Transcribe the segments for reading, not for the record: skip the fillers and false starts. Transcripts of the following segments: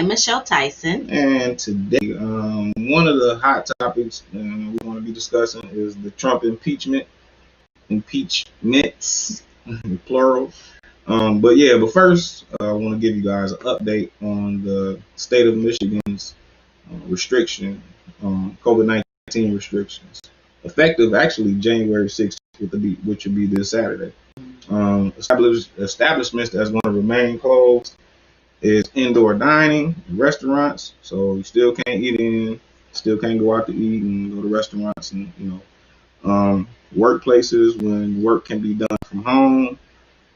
am Michelle Tyson. And today, one of the hot topics we want to be discussing is the Trump impeachments, plural. But first, I want to give you guys an update on the state of Michigan's restriction, COVID-19 restrictions, effective actually January 6th, which would be this Saturday. Establishments that's going to remain closed is indoor dining, restaurants. So you still can't eat in, still can't go out to eat and go to restaurants, and workplaces when work can be done from home.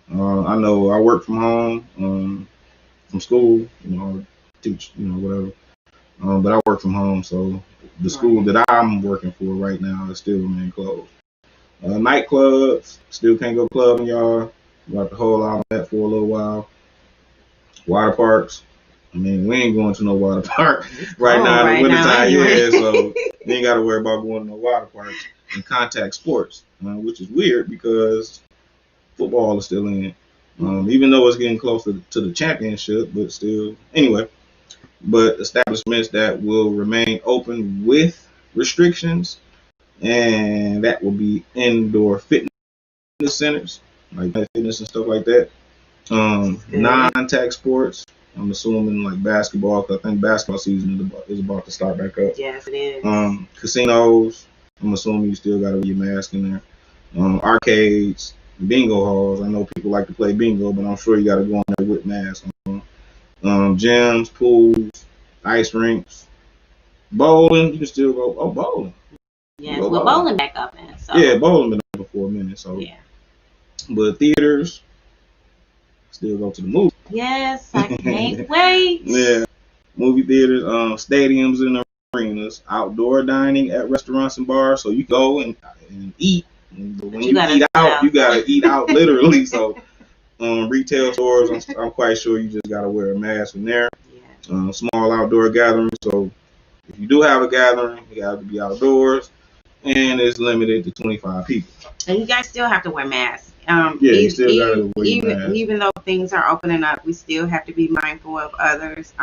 I know I work from home, from school, teach, whatever. But I work from home, so the school that I'm working for right now is still remain closed. Nightclubs, still can't go clubbing, y'all. We'll have to hold out on that for a little while. Water parks, we ain't going to no water park right now in the wintertime, so you ain't got to worry about going to no water parks. And contact sports, which is weird because football is still in, even though it's getting closer to the championship, but still. Anyway, but establishments that will remain open with restrictions, and that will be indoor fitness centers, like fitness and stuff like that. Non-contact sports, I'm assuming like basketball, because I think basketball season is about to start back up. Yes, it is. Casinos, I'm assuming you still got to wear your mask in there. Arcades, bingo halls. I know people like to play bingo, but I'm sure you got to go in there with masks on. Gyms, pools, ice rinks, bowling. You can still go. Oh, bowling. Yes, well, bowling back up in. So. Yeah, bowling been up for a minute. So yeah. But theaters, still go to the movie. Yes, I can't wait. Yeah, movie theaters, stadiums and arenas, outdoor dining at restaurants and bars. So you go and eat. But when you eat out, you gotta eat out literally. So retail stores, I'm quite sure you just gotta wear a mask in there. Yeah. Small outdoor gatherings. So if you do have a gathering, you have to be outdoors, and it's limited to 25 people. And you guys still have to wear masks. You still gotta wear your mask. Even though things are opening up, we still have to be mindful of others,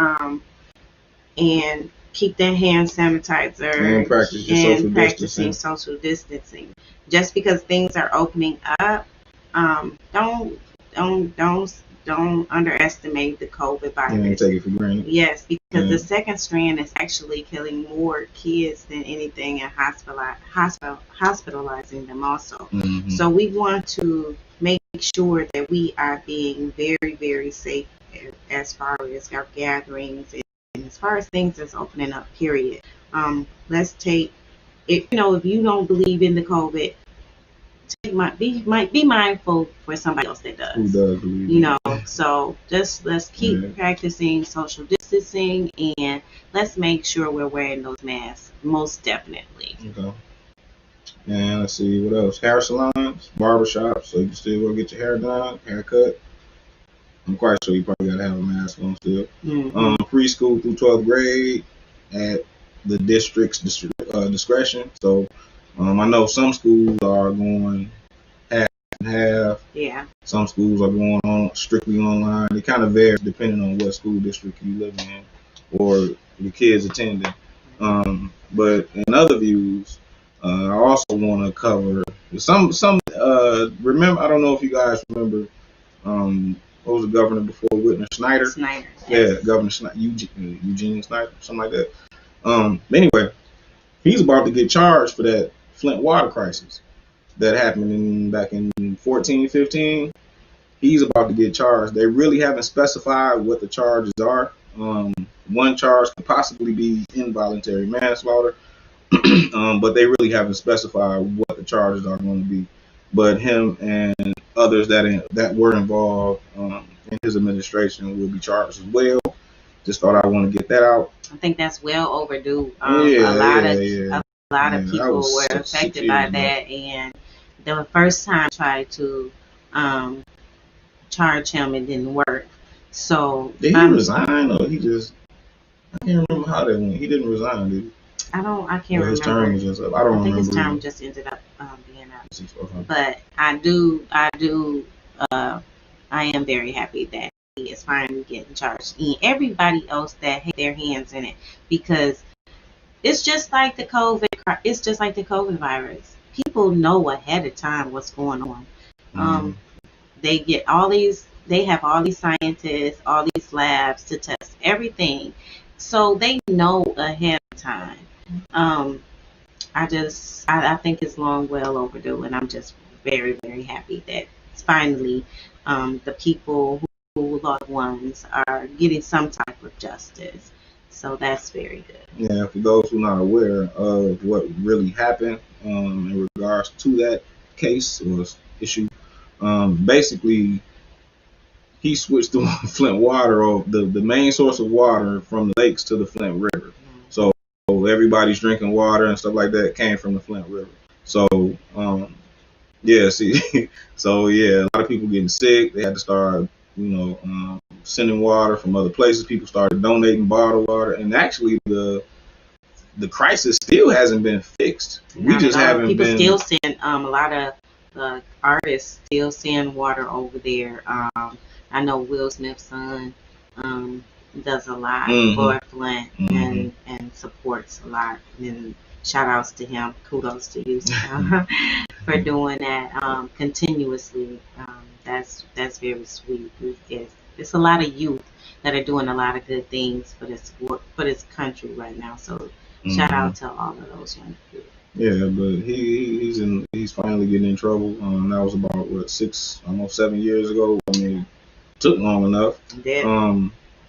and keep their hand sanitizer and practicing social distancing. Just because things are opening up, don't underestimate the COVID virus. And take it for granted. Yes, because the second strand is actually killing more kids than anything and hospitalizing them also. Mm-hmm. So we want to make sure that we are being very, very safe as far as our gatherings and as far as things that's opening up, period. Let's take it, if you don't believe in the COVID, be mindful for somebody else that does. Who does believe so just let's keep practicing social distancing, and let's make sure we're wearing those masks, most definitely. Okay. And let's see what else. Hair salons, barbershops, so you can still go get your hair done, haircut. I'm quite sure you probably gotta have a mask on still. Mm-hmm. Preschool through 12th grade at the district's discretion. So I know some schools are going half and half. Yeah. Some schools are going on strictly online. It kind of varies depending on what school district you live in or the kids attending. But in other views, I also want to cover some. Remember, I don't know if you guys remember. What was the governor before Whitney? Snyder. Yes. Yeah, Governor Snyder, Eugene Snyder, something like that. Anyway, he's about to get charged for that Flint water crisis that happened back in 14-15. He's about to get charged. They really haven't specified what the charges are. One charge could possibly be involuntary manslaughter, but they really haven't specified what the charges are going to be. But him and others that were involved in his administration will be charged as well. Just thought I want to get that out. I think that's well overdue. A lot of people were affected by that, and the first time I tried to charge him, it didn't work. So did he resign, or he just? I can't remember how that went. He didn't resign, did he? I can't remember. His term was just up. I don't remember. I think his term just ended up being up. But I am very happy that is finally getting charged, and everybody else that had their hands in it, because it's just like the COVID. It's just like the COVID virus. People know ahead of time what's going on. Um, they get all these. They have all these scientists, all these labs to test everything, so they know ahead of time. Um, I think it's long well overdue, and I'm just very, very happy that it's finally the people who loved ones are getting some type of justice. So that's very good. Yeah, for those who are not aware of what really happened in regards to that case or issue, basically he switched the Flint water, or the main source of water from the lakes to the Flint River. So everybody's drinking water and stuff like that came from the Flint River. So yeah, see, so yeah, a lot of people getting sick. They had to start, sending water from other places. People started donating bottled water, and actually the crisis still hasn't been fixed. We just haven't people been. Still send a lot of artists still send water over there. I know Will Smith's son does a lot for Flint and supports a lot. And shout outs to him. Kudos to you for doing that continuously. That's very sweet. It's a lot of youth that are doing a lot of good things for this country right now. So shout out to all of those young people. Yeah, but he's finally getting in trouble. That was about almost 7 years ago. I mean, it took long enough.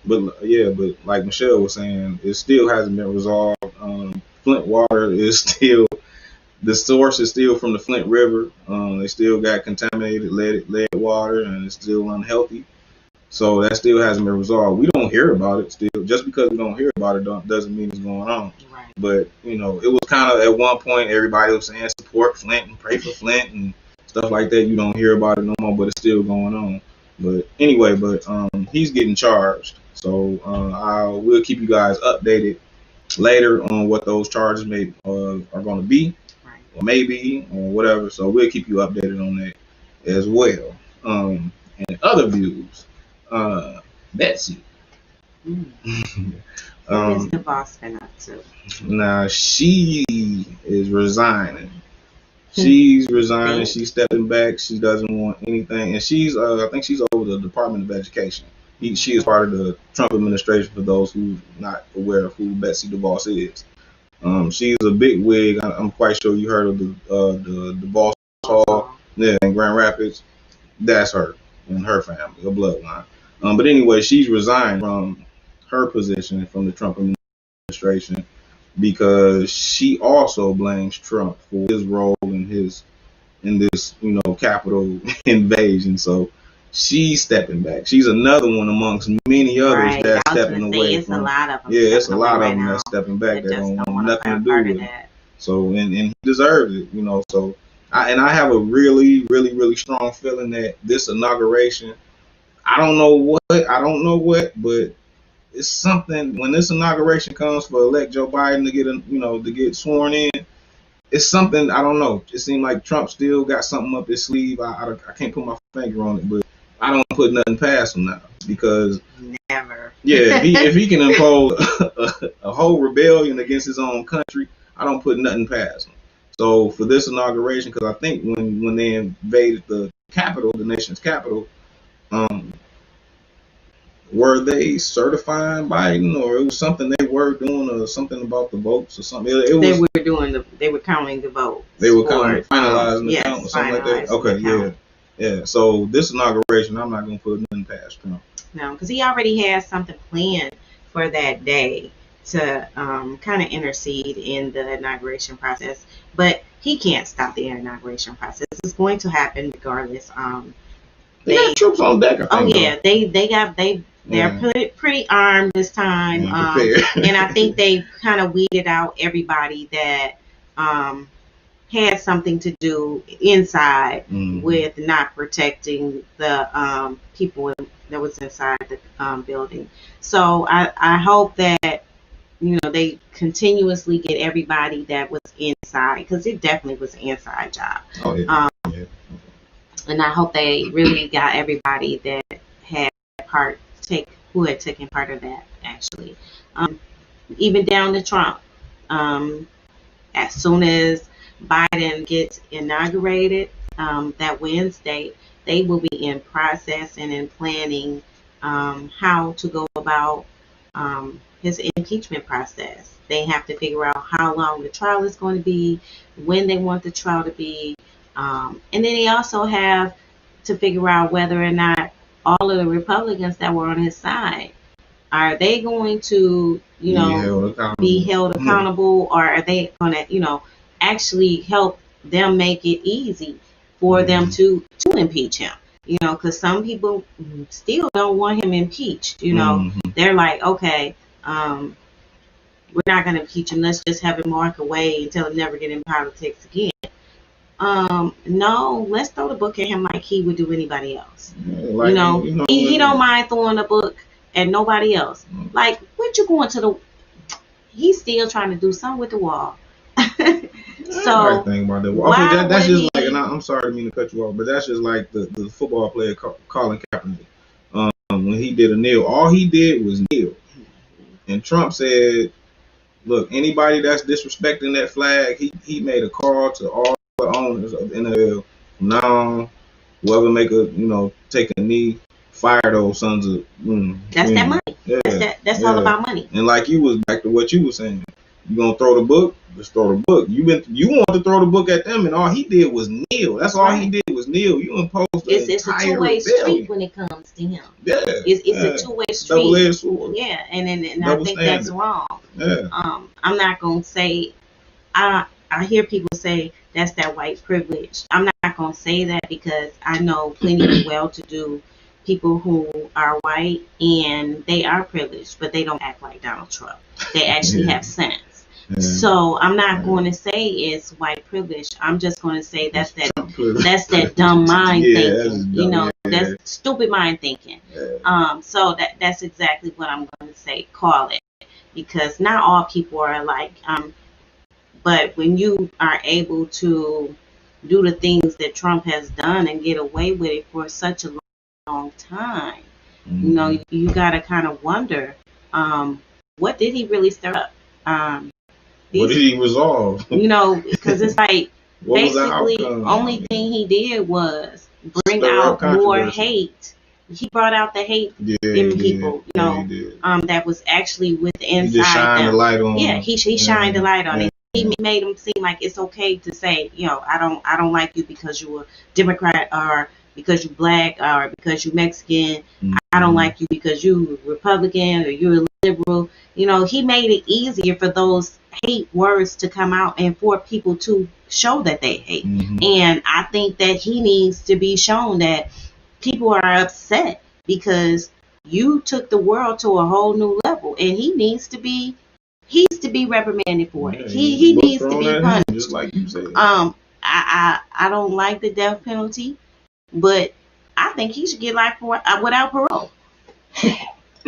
But like Michelle was saying, it still hasn't been resolved. Flint water is still, the source is still from the Flint River. They still got contaminated lead water, and it's still unhealthy. So that still hasn't been resolved. We don't hear about it still. Just because we don't hear about it doesn't mean it's going on. Right. But, it was kind of, at one point, everybody was saying support Flint and pray for Flint and stuff like that. You don't hear about it no more, but it's still going on. But anyway, he's getting charged. So we'll keep you guys updated later on what those charges are going to be, right, or maybe, or whatever. So we'll keep you updated on that as well. And other views, Betsy. What is the boss been up to? Now she is resigning. She's resigning. She's stepping back. She doesn't want anything, and she's I think she's over the Department of Education. She is part of the Trump administration. For those who not aware of who Betsy DeVos is, she's a big wig. I'm quite sure you heard of the DeVos Hall, yeah, in Grand Rapids. That's her and her family, her bloodline. But anyway, she's resigned from her position from the Trump administration because she also blames Trump for his role in this Capitol invasion. So she's stepping back. She's another one amongst many others that's stepping away. It's a lot of them. Yeah, it's a lot of them that's stepping back. They don't want nothing to do with it. So and he deserves it, So I have a really, really, really strong feeling that this inauguration, I don't know what, but it's something. When this inauguration comes for elect Joe Biden to get sworn in, it's something. I don't know. It seems like Trump still got something up his sleeve. I can't put my finger on it, but I don't put nothing past him now, because never. Yeah, if he can impose a whole rebellion against his own country, I don't put nothing past him. So for this inauguration, because I think when they invaded the capital, the nation's capital, were they certifying Biden, or it was something they were doing, or something about the votes, or something? They were counting the votes. They were finalizing the count, or something like that. Okay, yeah. So this inauguration, I'm not gonna put nothing past Trump. No, because he already has something planned for that day to kind of intercede in the inauguration process, but he can't stop the inauguration process. It's going to happen regardless. They got troops on deck, I think. Oh yeah, they're pretty armed this time, and I think they kind of weeded out everybody that had something to do inside with not protecting the people that was inside the building. So I hope that they continuously get everybody that was inside, because it definitely was an inside job. Oh, yeah. And I hope they really got everybody that had who had taken part of that actually. Even down to Trump. As soon as Biden gets inaugurated that Wednesday, they will be in processing and planning how to go about his impeachment process. They have to figure out how long the trial is going to be, when they want the trial to be, and then they also have to figure out whether or not all of the Republicans that were on his side, are they going to, be held accountable, or are they going to, actually help them make it easy for them to impeach him? Because some people still don't want him impeached. They're like, okay, we're not going to impeach him. Let's just have him mark away until he never get in politics again. No, let's throw the book at him like he would do anybody else. He don't mind throwing a book at nobody else. Like, what you going to the? He's still trying to do something with the wall. So thing about that. Okay, that's just like, and I'm sorry, I mean to cut you off, but that's just like the football player Colin Kaepernick. When he did a kneel, all he did was kneel, and Trump said, "Look, anybody that's disrespecting that flag, he made a call to all the owners of the NFL. Now, whoever take a knee, fire those sons of." That's that money. Yeah. That's all about money. And like you was back to what you were saying, you gonna throw the book? Just throw the book. You want to throw the book at them, and all he did was kneel. That's all he did was kneel. You imposed it's a two-way street when it comes to him. Yeah, it's a two-way street. Double-edged sword. Yeah, and I think that's wrong. Yeah. I'm not gonna say. I hear people say that's that white privilege. I'm not gonna say that because I know plenty of well-to-do people who are white and they are privileged, but they don't act like Donald Trump. They actually have sense. Yeah. So I'm not going to say it's white privilege. I'm just going to say that's that dumb mind thinking. That's stupid mind thinking. Yeah. So that's exactly what I'm going to say. Call it, because not all people are alike. But when you are able to do the things that Trump has done and get away with it for such a long time, you got to kind of wonder, what did he really stir up? What did he resolve? Because it's like basically only thing he did was bring out more hate. He brought out the hate in people, that was actually with inside he just shined the light on. Yeah, he shined the light on it. He made him seem like it's okay to say, I don't like you because you're a Democrat, or because you're black, or because you're Mexican. I don't like you because you're Republican or you're a liberal. He made it easier for those hate words to come out and for people to show that they hate. And I think that he needs to be shown that people are upset because you took the world to a whole new level, and he needs to be reprimanded for it. He needs to be punished. Just like you said. I don't like the death penalty, but I think he should get life without parole.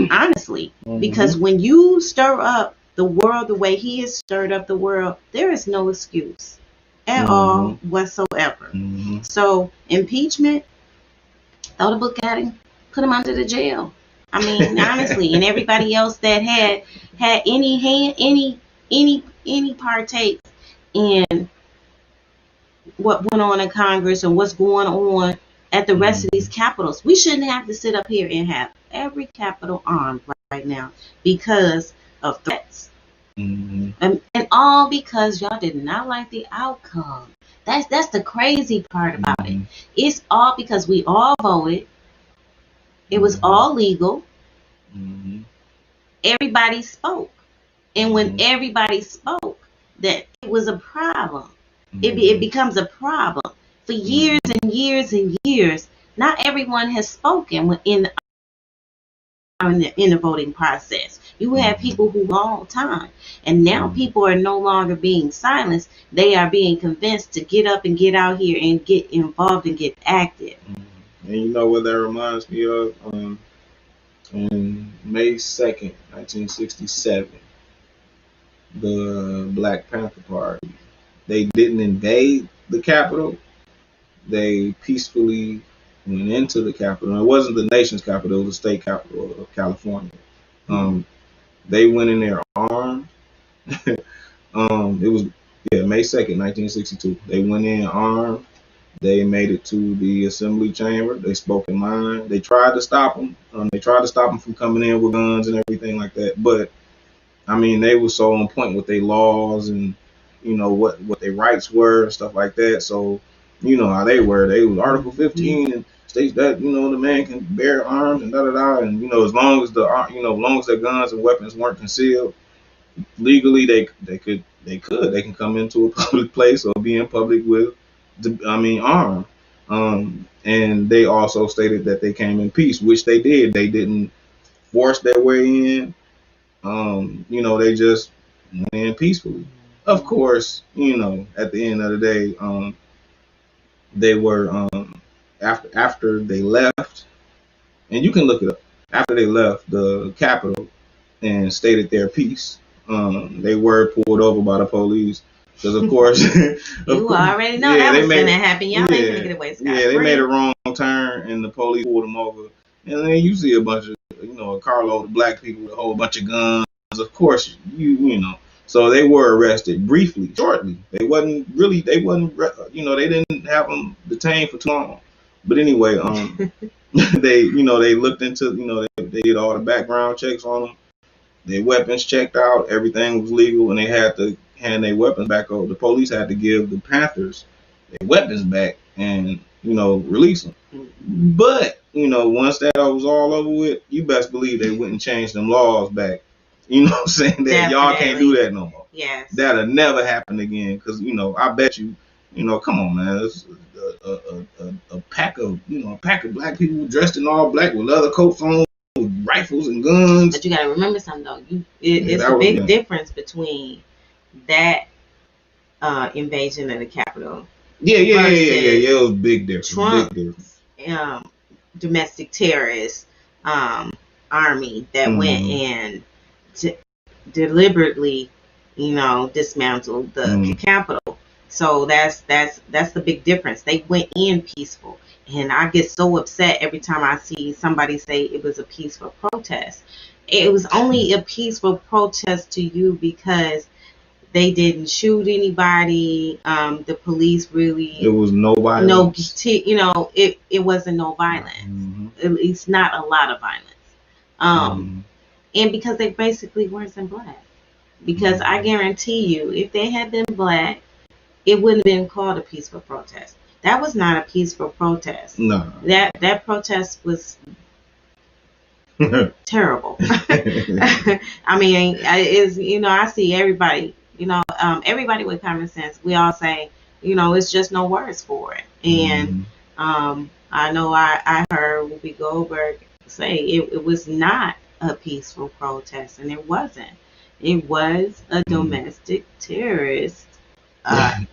Honestly, because when you stir up the world the way he has stirred up the world, there is no excuse at all whatsoever. So impeachment, throw the book at him, put him under the jail. I mean, honestly, and everybody else that had any partake in what went on in Congress and what's going on at the rest of these capitals. We shouldn't have to sit up here and have every capital armed right now because of threats. And all because y'all did not like the outcome. That's the crazy part about it. It's all because we all voted. It was all legal. Everybody spoke. And when everybody spoke, that it was a problem. It becomes a problem. For years and years and years, not everyone has spoken in the voting process. You have people who long time, and now people are no longer being silenced. They are being convinced to get up and get out here and get involved and get active. And you know what that reminds me of? On May 2nd, 1967, the Black Panther Party, they didn't invade the Capitol. They peacefully went into the Capitol. It wasn't the nation's capital; it was the state capital of California. They went in there armed. It was May 2nd, 1962. They went in armed. They made it to the assembly chamber. They spoke in mind. They tried to stop them. They tried to stop them from coming in with guns and everything like that. But I mean, they were so on point with their laws and what their rights were and stuff like that. So you know how they were. They was Article 15 and states that the man can bear arms and da da da. And as long as as long as their guns and weapons weren't concealed legally, they can come into a public place or be in public with armed. And they also stated that they came in peace, which they did. They didn't force their way in. They just went in peacefully. Of course, at the end of the day, they were after they left, and you can look it up. After they left the Capitol and stated their piece, they were pulled over by the police. Because of course, you already know that was gonna happen. Y'all ain't gonna get away scot-free. Yeah, they made a wrong turn, and the police pulled them over. And then you see a bunch of, a carload of black people with a whole bunch of guns. Of course, So they were arrested briefly, shortly. They didn't have them detained for too long. But anyway, they looked into, they did all the background checks on them. Their weapons checked out, everything was legal, and they had to hand their weapons back over. The police had to give the Panthers their weapons back and, release them. But, once that was all over with, you best believe they wouldn't change them laws back. Saying that Definitely. Y'all can't do that no more. Yes. That'll never happen again. Because, I bet you, come on, man. It's a pack of black people dressed in all black with leather coats on, with rifles and guns. But you gotta remember something though. It's a big difference between that invasion of the Capitol. Yeah. It was big difference. Trump, big difference. Domestic terrorist army that went and deliberately, dismantled the Capitol. So that's the big difference. They went in peaceful. And I get so upset every time I see somebody say it was a peaceful protest. It was only a peaceful protest to you because they didn't shoot anybody. The police really... It was no violence. It wasn't no violence. At least not a lot of violence. And because they basically weren't black. Because I guarantee you, if they had been black, it wouldn't have been called a peaceful protest. That was not a peaceful protest. No. That protest was terrible. I mean, I see everybody, everybody with common sense. We all say, it's just no words for it. And I know I heard Whoopi Goldberg say it was not a peaceful protest, and it wasn't. It was a domestic terrorist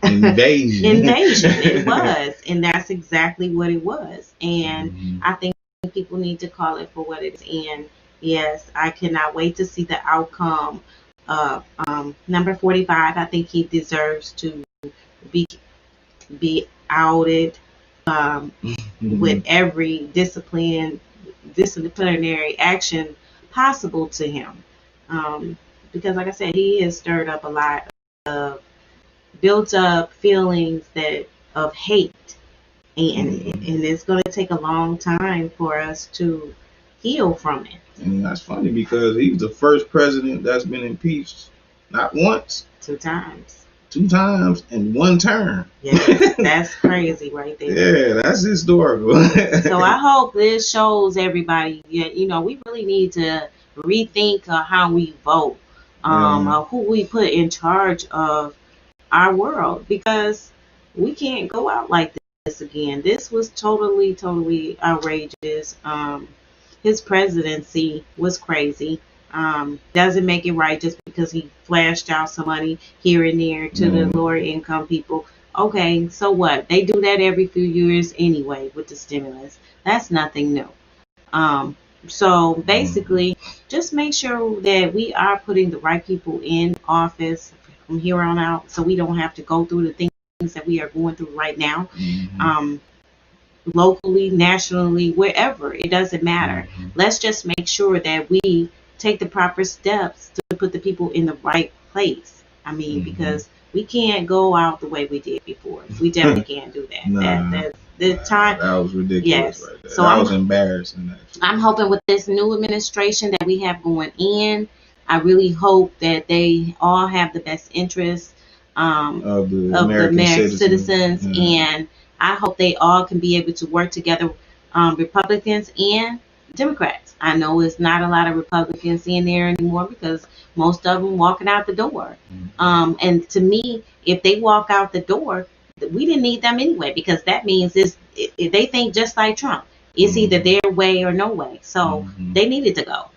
invasion. It was, and that's exactly what it was. And I think people need to call it for what it is. And yes, I cannot wait to see the outcome of number 45. I think he deserves to be outed with every disciplinary action possible to him, because like I said, he has stirred up a lot of built up feelings of hate, and it's going to take a long time for us to heal from it. And that's funny because he's the first president that's been impeached not once, two times in one term. Yeah, that's crazy right there. Yeah, that's historical. So I hope this shows everybody, we really need to rethink how we vote, who we put in charge of our world, because we can't go out like this again. This was totally outrageous. His presidency was crazy. Doesn't make it right just because he flashed out some money here and there to the lower income people. Okay, so what? They do that every few years anyway with the stimulus. That's nothing new. So basically, just make sure that we are putting the right people in office from here on out, so we don't have to go through the things that we are going through right now. locally, nationally, wherever. It doesn't matter. Let's just make sure that we take the proper steps to put the people in the right place. I mean, because we can't go out the way we did before. We definitely can't do that. That's the time. That was ridiculous. Yes. Right there. So that was embarrassing. Actually. I'm hoping with this new administration that we have going in, I really hope that they all have the best interests of the American citizens, and I hope they all can be able to work together, Republicans and Democrats. I know it's not a lot of Republicans in there anymore because most of them walking out the door. And to me, if they walk out the door, we didn't need them anyway, because that means they think just like Trump. It's either their way or no way. So they needed to go.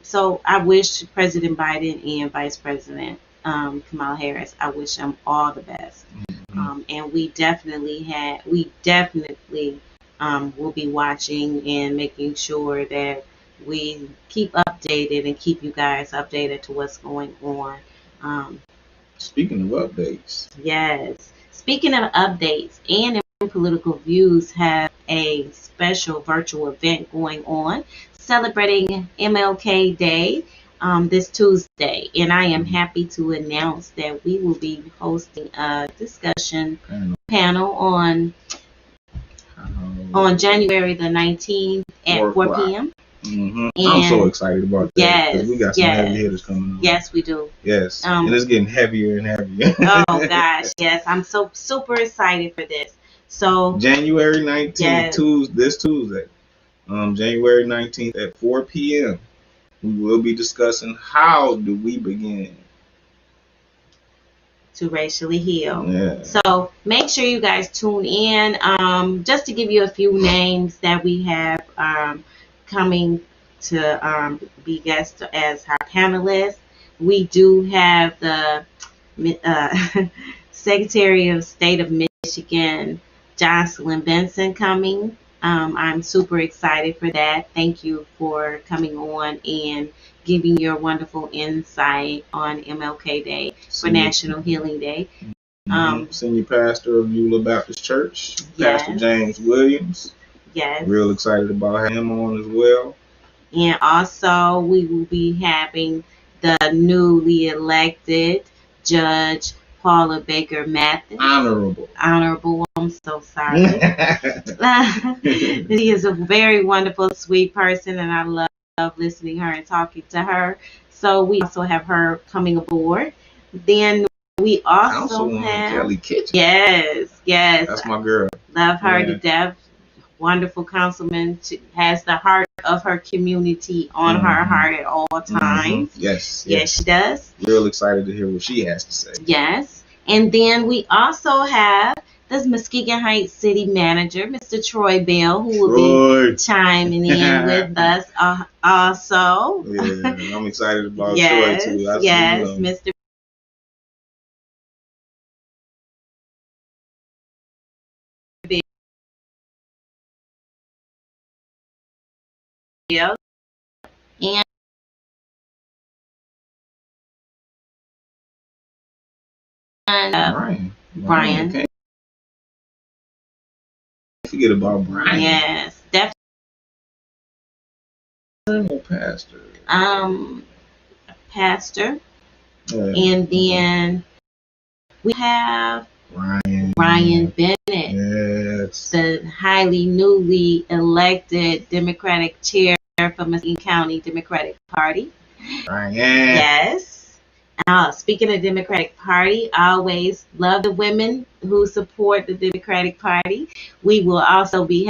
So I wish President Biden and Vice President Kamala Harris, I wish them all the best. And we definitely will be watching and making sure that we keep updated and keep you guys updated to what's going on. Speaking of updates. Yes. Speaking of updates, and Political Views have a special virtual event going on celebrating MLK Day this Tuesday. And I am happy to announce that we will be hosting a discussion panel on January the 19th at 4 p.m. I'm so excited about that because we got some heavy hitters coming on. Yes, we do. Yes, and it's getting heavier and heavier. Oh gosh, yes, I'm so super excited for this. So January 19th, this Tuesday, January 19th at 4 p.m. we will be discussing how do we begin to racially heal. Yeah. So make sure you guys tune in. Just to give you a few names that we have coming to be guests as our panelists. We do have the Secretary of State of Michigan, Jocelyn Benson, coming. I'm super excited for that. Thank you for coming on and giving your wonderful insight on MLK Day for National Healing Day. Senior pastor of Eula Baptist Church, Pastor James Williams. Yes. Real excited about having him on as well. And also we will be having the newly elected Judge Paula Baker Mathis. Honorable. I'm so sorry. She is a very wonderful, sweet person, and I love listening to her and talking to her. So we also have her coming aboard. Then we also have Kelly Kitchen. Yes. That's my girl. Love her to death. Wonderful councilman. She has the heart of her community on her heart at all times. Yes, she does. Real excited to hear what she has to say. Yes. And then we also have the Muskegon Heights City Manager, Mr. Troy Bell, who will be chiming in with us also. Yeah, I'm excited about Troy too. Yes, Mr. Bell. And Brian. Can't forget about Brian. Yes, definitely. Pastor. Pastor. And then we have Ryan Bennett. Yes. The newly elected Democratic chair for Muskegon County Democratic Party. Ryan. Yes. Speaking of Democratic Party, I always love the women who support the Democratic Party. We will also be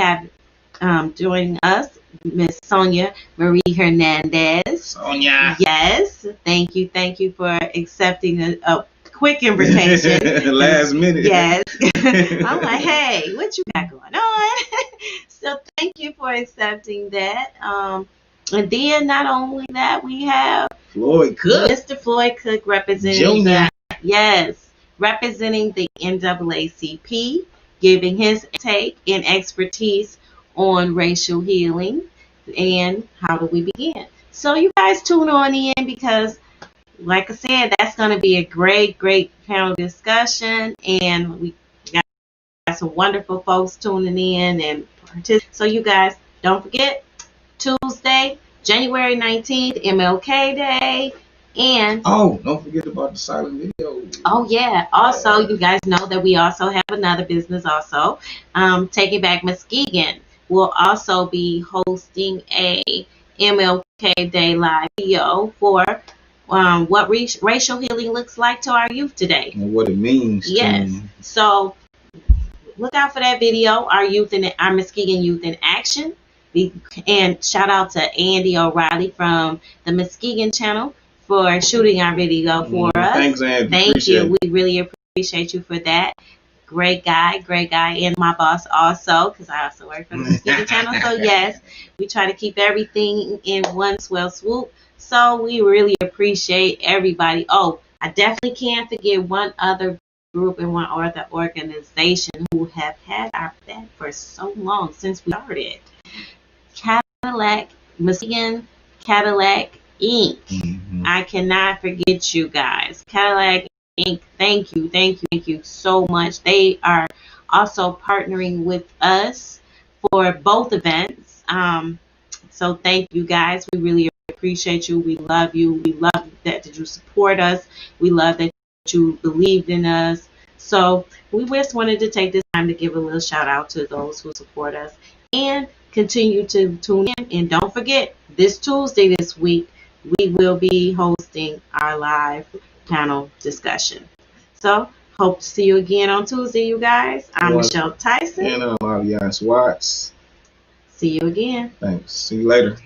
joining us, Miss Sonia Marie Hernandez. Sonia. Yes. Thank you for accepting a quick invitation. Last minute. Yes. I'm like, hey, what you got going on? So thank you for accepting that. And then not only that, we have Floyd Cook. Mr. Floyd Cook representing representing the NAACP, giving his take and expertise on racial healing and how do we begin. So you guys tune on in because, like I said, that's going to be a great panel discussion, and we got got some wonderful folks tuning in and participating. So you guys, don't forget, Tuesday, January 19th, MLK Day. And don't forget about the silent video. oh yeah, also you guys know that we also have another business also. Taking Back Muskegon will also be hosting a MLK Day live video for what racial healing looks like to our youth today. And what it means. Yes. So look out for that video, our Muskegon Youth in Action. And shout out to Andy O'Reilly from the Muskegon channel for shooting our video for us. Thanks, Andy. Thank you. We really appreciate you for that. Great guy, and my boss also, because I also work for the Muskegon channel. So yes, we try to keep everything in one swell swoop. So we really appreciate everybody. Oh, I definitely can't forget one other group and one other organization who have had our back for so long since we started. Muskegon Cadillac Inc. I cannot forget you guys. Cadillac Inc. Thank you so much. They are also partnering with us for both events. So thank you guys. We really appreciate you. We love you. We love that you support us. We love that you believed in us. So we just wanted to take this time to give a little shout out to those who support us and continue to tune in. And don't forget, this Tuesday this week, we will be hosting our live panel discussion. So hope to see you again on Tuesday, you guys. I'm Michelle Tyson. And I'm Alliance Watts. See you again. Thanks. See you later.